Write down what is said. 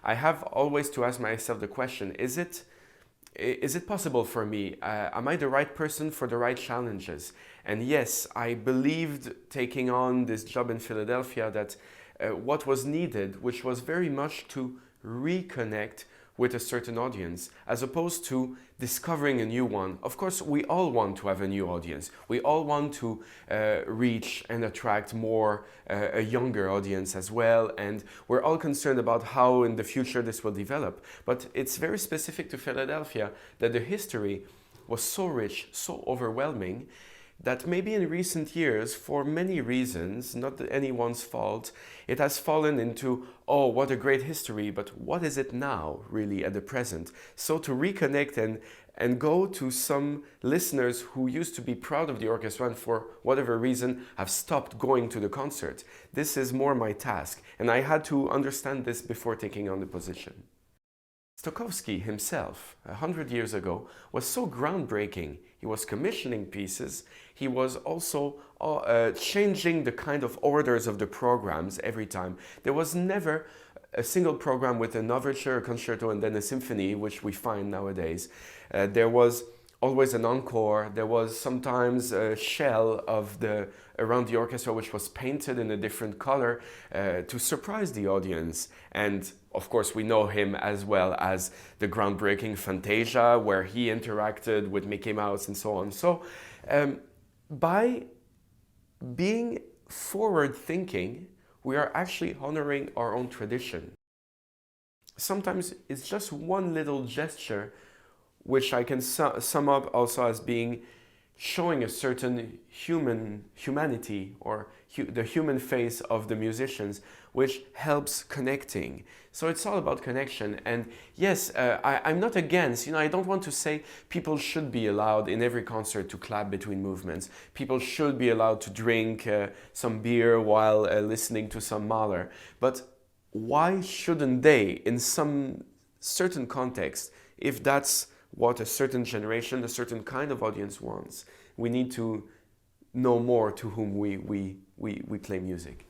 I have always to ask myself the question, is it possible for me? Am I the right person for the right challenges? And yes, I believed taking on this job in Philadelphia that what was needed, which was very much to reconnect with a certain audience, as opposed to discovering a new one. Of course, we all want to have a new audience. We all want to reach and attract more a younger audience as well, and we're all concerned about how in the future this will develop. But it's very specific to Philadelphia that the history was so rich, so overwhelming, that maybe in recent years, for many reasons, not anyone's fault, it has fallen into, oh, what a great history, but what is it now, really, at the present? So to reconnect and go to some listeners who used to be proud of the orchestra and for whatever reason have stopped going to the concert, this is more my task, and I had to understand this before taking on the position. Stokowski himself, 100 years ago, was so groundbreaking. He was commissioning pieces. He was also changing the kind of orders of the programs every time. There was never a single program with an overture, a concerto, and then a symphony, which we find nowadays. There was always an encore. There was sometimes a shell of around the orchestra which was painted in a different color to surprise the audience. And of course we know him as well as the groundbreaking Fantasia, where he interacted with Mickey Mouse and so on. So by being forward thinking, we are actually honoring our own tradition. Sometimes it's just one little gesture which I can sum up also as being showing a certain humanity or the human face of the musicians, which helps connecting. So it's all about connection. And yes, I'm not against, I don't want to say people should be allowed in every concert to clap between movements. People should be allowed to drink some beer while listening to some Mahler. But why shouldn't they, in some certain context, if that's what a certain generation, a certain kind of audience wants, we need to know more to whom we play music.